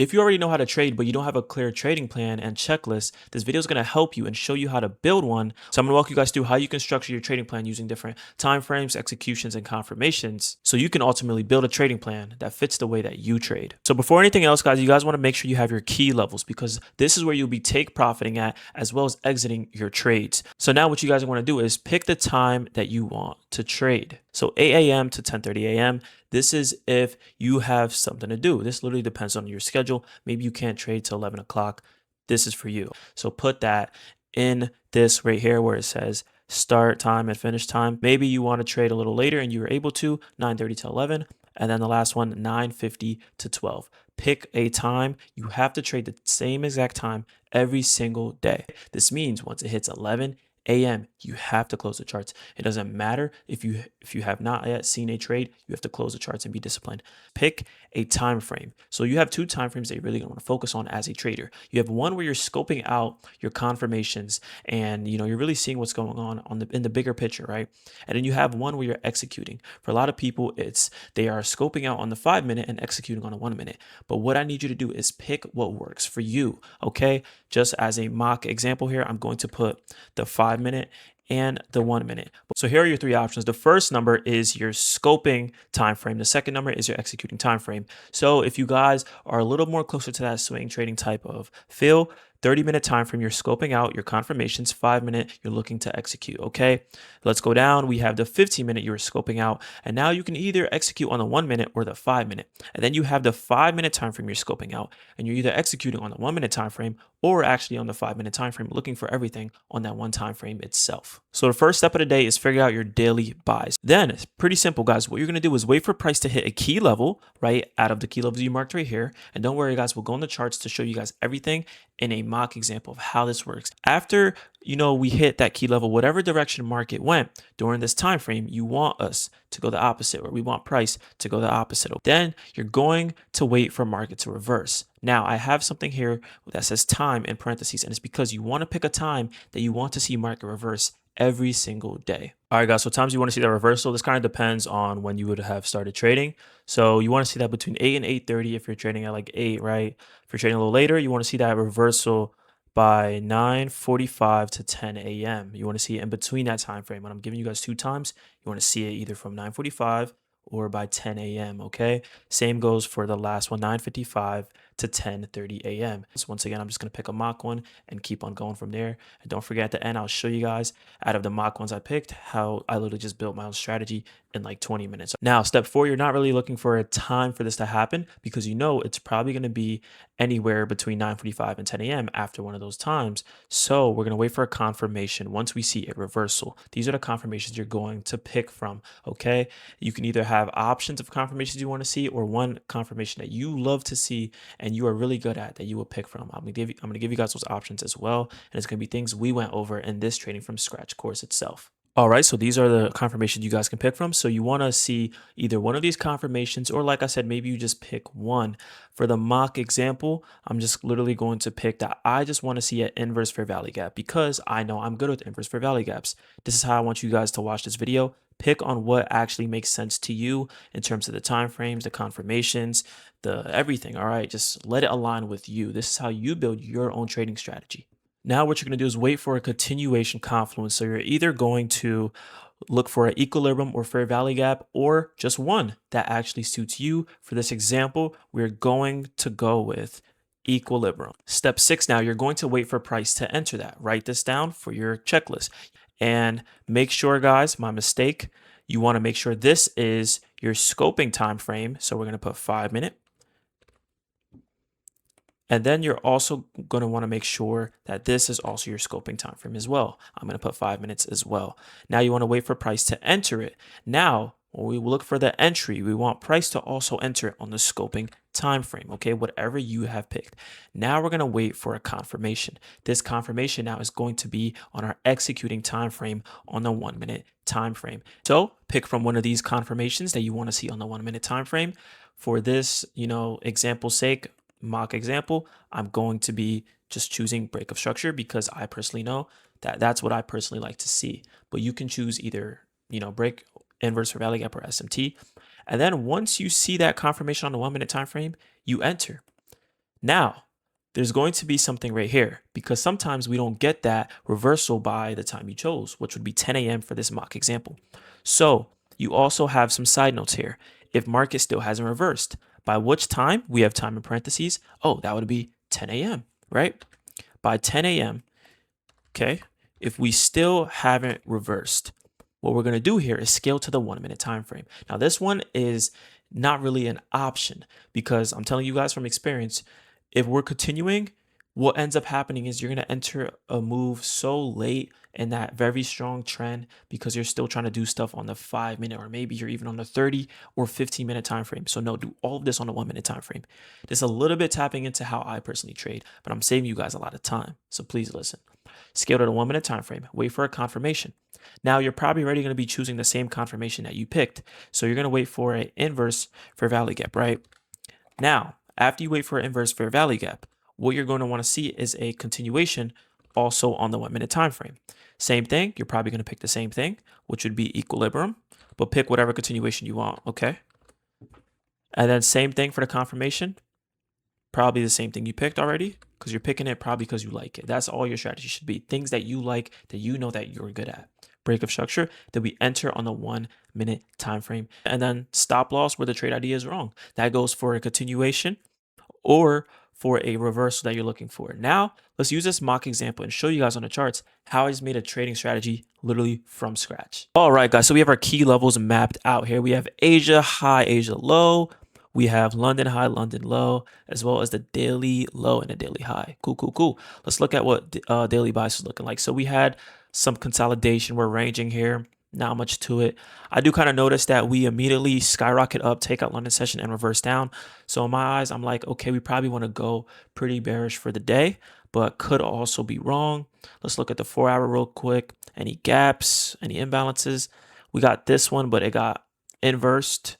If you already know how to trade, but you don't have a clear trading plan and checklist, this video is going to help you and show you how to build one. So I'm going to walk you guys through how you can structure your trading plan using different time frames, executions, and confirmations, so you can ultimately build a trading plan that fits the way that you trade. So before anything else, guys, you guys want to make sure you have your key levels, because this is where you'll be take profiting at as well as exiting your trades. So now what you guys want to do is pick the time that you want to trade. So 8 a.m. to 10:30 a.m. This is if you have something to do. This literally depends on your schedule. Maybe you can't trade till 11 o'clock. This is for you. So put that in this right here where it says start time and finish time. Maybe you want to trade a little later and you were able to 9:30 to 11. And then the last one, 9:50 to 12. Pick a time. You have to trade the same exact time every single day. This means once it hits 11 a.m., you have to close the charts. It doesn't matter if you have not yet seen a trade, you have to close the charts and be disciplined. Pick a time frame. So you have two time frames that you're really going to want to focus on as a trader. You have one where you're scoping out your confirmations and you're really seeing what's going on in the bigger picture, right? And then you have one where you're executing. For a lot of people, they are scoping out on the 5-minute and executing on a 1-minute. But what I need you to do is pick what works for you, okay? Just as a mock example here, I'm going to put the 5-minute and the 1-minute. So here are your three options. The first number is your scoping time frame. The second number is your executing time frame. So if you guys are a little more closer to that swing trading type of feel, 30-minute time frame, you're scoping out your confirmations. 5-minute, you're looking to execute. Okay, let's go down. We have the 15-minute you're scoping out, and now you can either execute on the 1-minute or the 5-minute. And then you have the 5-minute time frame you're scoping out, and you're either executing on the 1-minute time frame or actually on the 5-minute time frame, looking for everything on that one time frame itself. So the first step of the day is figure out your daily buys. Then it's pretty simple, guys. What you're gonna do is wait for price to hit a key level, right, out of the key levels you marked right here. And don't worry, guys, we'll go on the charts to show you guys everything in a mock example of how this works. After we hit that key level, whatever direction market went during this time frame, you want us to go the opposite, or we want price to go the opposite. Then you're going to wait for market to reverse. Now I have something here that says time in parentheses, and it's because you want to pick a time that you want to see market reverse every single day. All right, guys, so times you want to see that reversal, this kind of depends on when you would have started trading. So you want to see that between 8 and 8:30 if you're trading at like 8, right? If you're trading a little later, you want to see that reversal by 9:45 to 10 a.m. You want to see it in between that time frame. When I'm giving you guys two times, you want to see it either from 9:45 or by 10 a.m. Okay, same goes for the last one, 9:55 to 10:30 a.m. So once again, I'm just going to pick a mock one and keep on going from there. And don't forget, at the end, I'll show you guys out of the mock ones I picked how I literally just built my own strategy in like 20 minutes. Now, step 4, you're not really looking for a time for this to happen, because it's probably going to be anywhere between 9:45 and 10 a.m. after one of those times. So we're going to wait for a confirmation. Once we see a reversal, these are the confirmations you're going to pick from. Okay, you can either have options of confirmations you want to see, or one confirmation that you love to see and you are really good at that you will pick from. I'm gonna give you guys those options as well, and it's gonna be things we went over in this trading from scratch course itself. All right, so these are the confirmations you guys can pick from. So you want to see either one of these confirmations, or like I said, maybe you just pick one. For the mock example, I'm just literally going to pick that I just want to see an inverse fair value gap, because I know I'm good with inverse fair value gaps. This is how I want you guys to watch this video. Pick on what actually makes sense to you in terms of the time frames, the confirmations, the everything. All right, just let it align with you. This is how you build your own trading strategy. Now what you're going to do is wait for a continuation confluence. So you're either going to look for an equilibrium or fair value gap, or just one that actually suits you. For this example, we're going to go with equilibrium. Step 6, now you're going to wait for price to enter that. Write this down for your checklist. And make sure, guys, my mistake, you want to make sure this is your scoping time frame. So we're going to put 5-minute. And then you're also going to want to make sure that this is also your scoping time frame as well. I'm going to put 5 minutes as well. Now you want to wait for price to enter it. Now, when we look for the entry, we want price to also enter it on the scoping time frame, okay? Whatever you have picked. Now we're going to wait for a confirmation. This confirmation now is going to be on our executing time frame on the 1-minute time frame. So pick from one of these confirmations that you want to see on the 1-minute time frame. For this, example's sake, mock example, I'm going to be just choosing break of structure, because I personally know that that's what I personally like to see. But you can choose either, break, inverse fair value gap, or SMT. And then once you see that confirmation on the 1-minute time frame, you enter. Now, there's going to be something right here because sometimes we don't get that reversal by the time you chose, which would be 10 a.m. for this mock example. So you also have some side notes here. If market still hasn't reversed, by which time? We have time in parentheses. Oh, that would be 10 a.m., right? By 10 a.m., okay, if we still haven't reversed, what we're going to do here is scale to the 1 minute time frame. Now, this one is not really an option because I'm telling you guys from experience, if we're continuing, what ends up happening is you're going to enter a move so late in that very strong trend because you're still trying to do stuff on the 5 minute, or maybe you're even on the 30 or 15-minute time frame. So no, do all of this on the 1 minute time frame. This is a little bit tapping into how I personally trade, but I'm saving you guys a lot of time. So please listen. Scale to the 1 minute time frame. Wait for a confirmation. Now you're probably already going to be choosing the same confirmation that you picked. So you're going to wait for an inverse fair value gap, right? Now, after you wait for an inverse fair value gap, what you're going to want to see is a continuation also on the 1 minute time frame. Same thing, you're probably going to pick the same thing, which would be equilibrium, but pick whatever continuation you want, okay? And then same thing for the confirmation. Probably the same thing you picked already because you're picking it probably because you like it. That's all your strategy should be. Things that you like, that you know that you're good at. Break of structure that we enter on the 1 minute time frame. And then stop loss where the trade idea is wrong. That goes for a continuation or for a reversal that you're looking for. Now, let's use this mock example and show you guys on the charts how I just made a trading strategy literally from scratch. All right, guys, so we have our key levels mapped out here. We have Asia high, Asia low. We have London high, London low, as well as the daily low and the daily high. Cool, cool, cool. Let's look at what daily bias is looking like. So we had some consolidation. We're ranging here. Not much to it. I do kind of notice that we immediately skyrocket up, take out London session, and reverse down. So in my eyes, I'm like, okay, we probably want to go pretty bearish for the day, but could also be wrong. Let's look at the 4 hour real quick. Any gaps, any imbalances? We got this one, but it got inversed,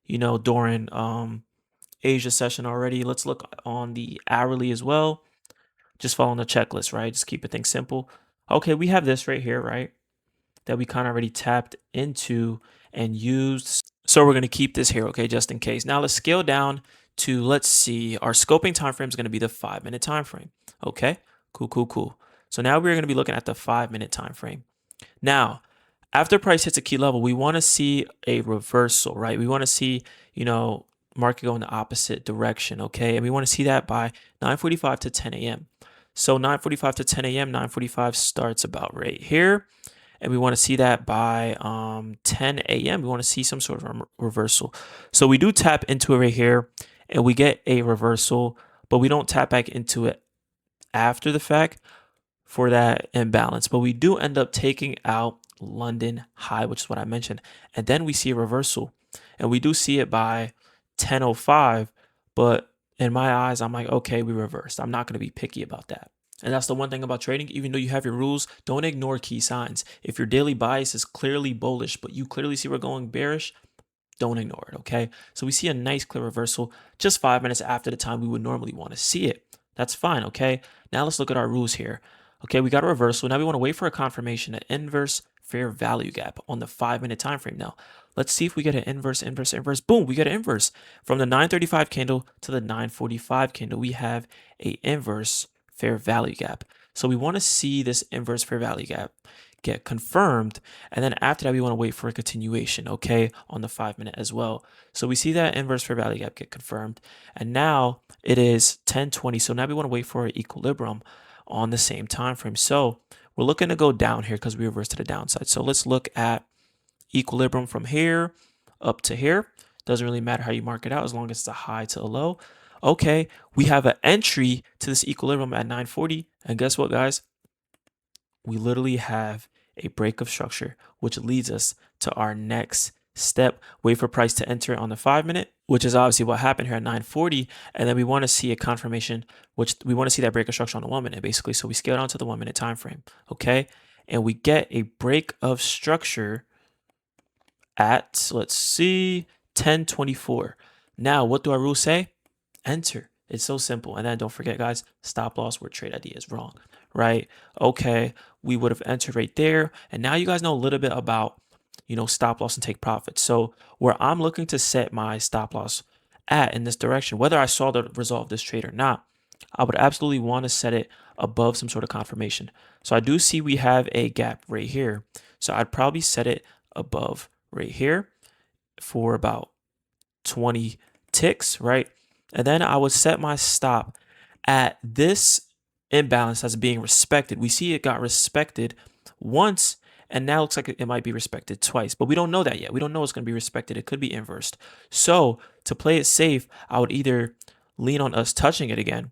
during Asia session already. Let's look on the hourly as well. Just following the checklist, right? Just keep things simple. Okay, we have this right here, right? That we kind of already tapped into and used. So we're going to keep this here, okay, just in case. Now let's scale down to, let's see, our scoping time frame is going to be the 5 minute time frame. Okay, cool, cool, cool. So now we're going to be looking at the 5 minute time frame. Now, after price hits a key level, we want to see a reversal, right? We want to see, market go in the opposite direction, okay? And we want to see that by 9:45 to 10 a.m. So 9:45 to 10 a.m., 9:45 starts about right here. And we want to see that by 10 a.m. We want to see some sort of reversal. So we do tap into it right here, and we get a reversal, but we don't tap back into it after the fact for that imbalance. But we do end up taking out London high, which is what I mentioned. And then we see a reversal, and we do see it by 10:05. But in my eyes, I'm like, okay, we reversed. I'm not going to be picky about that. And that's the one thing about trading. Even though you have your rules, don't ignore key signs. If your daily bias is clearly bullish, but you clearly see we're going bearish, don't ignore it, okay? So we see a nice clear reversal just 5 minutes after the time we would normally want to see it. That's fine, okay? Now let's look at our rules here. Okay, we got a reversal. Now we want to wait for a confirmation, an inverse fair value gap on the 5 minute time frame. Now, let's see if we get an inverse. Boom, we get an inverse. From the 9:35 candle to the 9:45 candle, we have a inverse fair value gap. So we want to see this inverse fair value gap get confirmed. And then after that, we want to wait for a continuation, okay, on the 5 minute as well. So we see that inverse fair value gap get confirmed. And now it is 10:20. So now we want to wait for an equilibrium on the same time frame. So we're looking to go down here because we reversed to the downside. So let's look at equilibrium from here up to here. Doesn't really matter how you mark it out as long as it's a high to a low. Okay, we have an entry to this equilibrium at 9:40. And guess what, guys? We literally have a break of structure, which leads us to our next step. Wait for price to enter on the 5 minute, which is obviously what happened here at 9:40. And then we want to see a confirmation, which we want to see that break of structure on the 1 minute, basically. So we scale down to the 1 minute time frame, okay? And we get a break of structure at, let's see, 10:24. Now, what do our rules say? Enter. It's so simple. And then don't forget, guys, stop loss where trade idea is wrong, right? Okay, we would have entered right there. And now you guys know a little bit about, stop loss and take profits. So where I'm looking to set my stop loss at in this direction, whether I saw the result of this trade or not, I would absolutely want to set it above some sort of confirmation. So I do see we have a gap right here. So I'd probably set it above right here for about 20 ticks, right? And then I would set my stop at this imbalance as being respected. We see it got respected once, and now it looks like it might be respected twice, but we don't know that yet. We don't know it's going to be respected. It could be inversed. So to play it safe, I would either lean on us touching it again,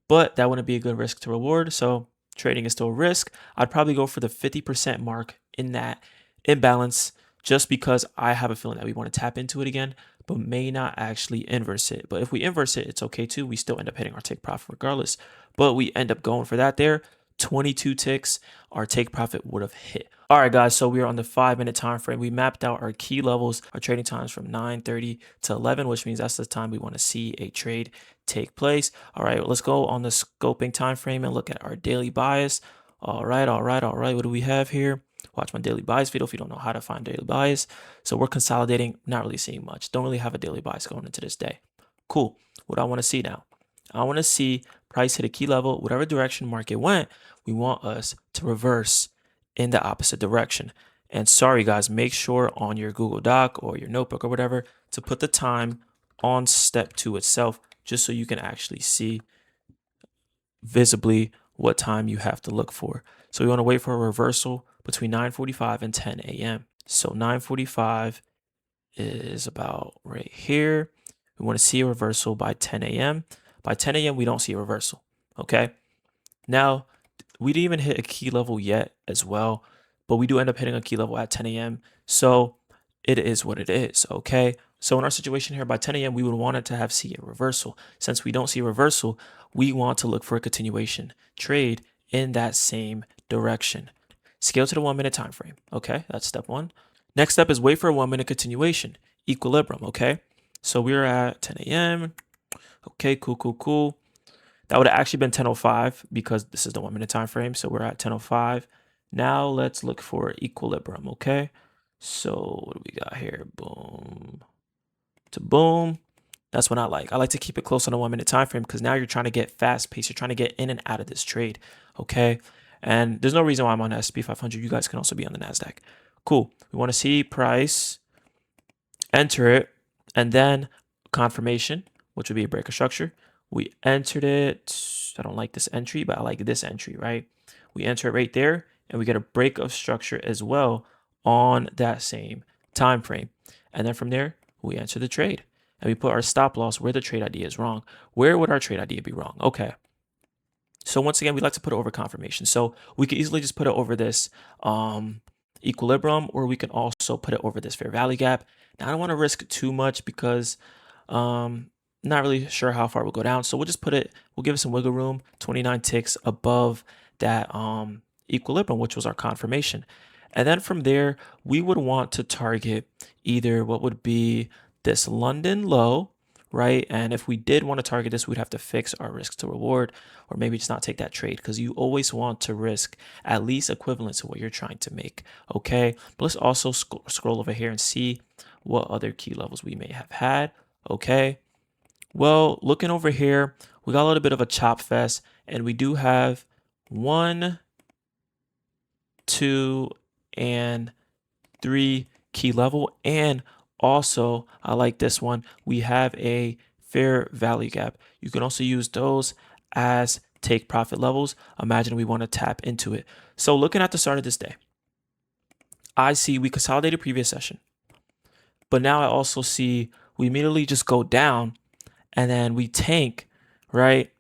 but that wouldn't be a good risk to reward. So trading is still a risk. I'd probably go for the 50% mark in that imbalance just because I have a feeling that we want to tap into it again, but may not actually inverse it. But if we inverse it, it's okay too. We still end up hitting our take profit regardless, but we end up going for that there. 22 ticks, our take profit would have hit. All right, guys, so we are on the 5-minute time frame. We mapped out our key levels, our trading times from 9:30 to 11, which means that's the time we want to see a trade take place. All right, let's go on the scoping time frame and look at our daily bias. All right. What do we have here? Watch my daily bias video if you don't know how to find daily bias. So we're consolidating, not really seeing much. Don't really have a daily bias going into this day. Cool. What I want to see now? I want to see price hit a key level, whatever direction market went, we want us to reverse in the opposite direction. And sorry guys, make sure on your Google Doc or your notebook or whatever to put the time on step 2 itself, just so you can actually see visibly what time you have to look for. So we want to wait for a reversal between 9:45 and 10 a.m. So 9:45 is about right here. We want to see a reversal by 10 a.m. By 10 a.m., we don't see a reversal. Okay. Now, we didn't even hit a key level yet as well, but we do end up hitting a key level at 10 a.m. So it is what it is. Okay. So in our situation here, by 10 a.m., we would want it to see a reversal. Since we don't see a reversal, we want to look for a continuation trade in that same direction. Scale to the 1-minute time frame. Okay, that's step 1. Next step is wait for a 1-minute continuation, equilibrium. Okay, so we're at 10 a.m. Okay, cool. That would have actually been 10:05 because this is the 1-minute time frame. So we're at 10:05. Now let's look for equilibrium. Okay, so what do we got here? Boom to boom. That's what I like. I like to keep it close on a 1-minute time frame because now you're trying to get fast paced. You're trying to get in and out of this trade. Okay. And there's no reason why I'm on the S&P 500. You guys can also be on the NASDAQ. Cool. We want to see price, enter it, and then confirmation, which would be a breaker structure. We entered it. I don't like this entry, but I like this entry, right? We enter it right there, and we get a break of structure as well on that same time frame. And then from there, we enter the trade. And we put our stop loss where the trade idea is wrong. Where would our trade idea be wrong? Okay. So once again, we like to put it over confirmation. So we could easily just put it over this equilibrium, or we can also put it over this fair value gap. Now, I don't want to risk too much because not really sure how far we'll go down. So we'll just we'll give it some wiggle room, 29 ticks above that equilibrium, which was our confirmation. And then from there, we would want to target either what would be this London low, right? And if we did want to target this, we'd have to fix our risk to reward, or maybe just not take that trade, because you always want to risk at least equivalent to what you're trying to make. Okay. But let's also scroll over here and see what other key levels we may have had. Okay. Well, looking over here, we got a little bit of a chop fest, and we do have 1, 2, and 3 key level. And also, I like this one. We have a fair value gap. You can also use those as take profit levels. Imagine we want to tap into it. So looking at the start of this day, I see we consolidated previous session, but now I also see we immediately just go down and then we tank, right?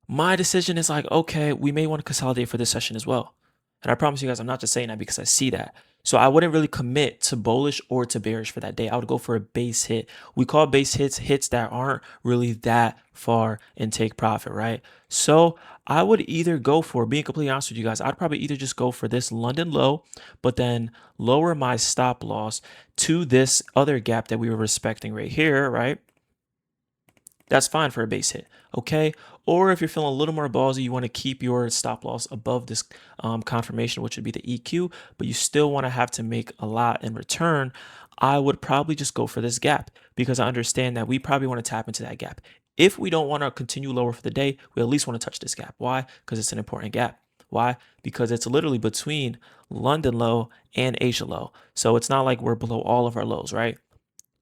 My decision is like, okay, we may want to consolidate for this session as well. And I promise you guys, I'm not just saying that because I see that. So I wouldn't really commit to bullish or to bearish for that day. I would go for a base hit. We call base hits that aren't really that far in take profit, right? So I would either go for, being completely honest with you guys, I'd probably either just go for this London low, but then lower my stop loss to this other gap that we were respecting right here, right? that's fine for a base hit, okay? Or if you're feeling a little more ballsy, you want to keep your stop loss above this confirmation, which would be the EQ, but you still want to have to make a lot in return, I would probably just go for this gap because I understand that we probably want to tap into that gap. If we don't want to continue lower for the day, we at least want to touch this gap. Why? Because it's an important gap. Why? Because it's literally between London low and Asia low. So it's not like we're below all of our lows, right?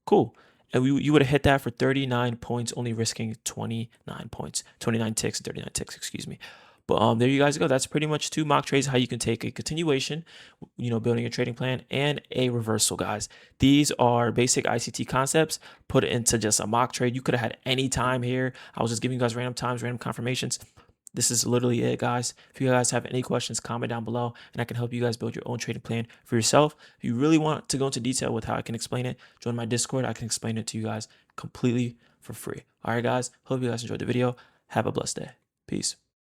Cool. And you would have hit that for 39 points, only risking 29 points, 29 ticks, 39 ticks, excuse me. But there you guys go. That's pretty much 2 mock trades, how you can take a continuation, building a trading plan, and a reversal, guys. These are basic ICT concepts put into just a mock trade. You could have had any time here. I was just giving you guys random times, random confirmations. This is literally it, guys. If you guys have any questions, comment down below, and I can help you guys build your own trading plan for yourself. If you really want to go into detail with how I can explain it, join my Discord. I can explain it to you guys completely for free. All right, guys. Hope you guys enjoyed the video. Have a blessed day. Peace.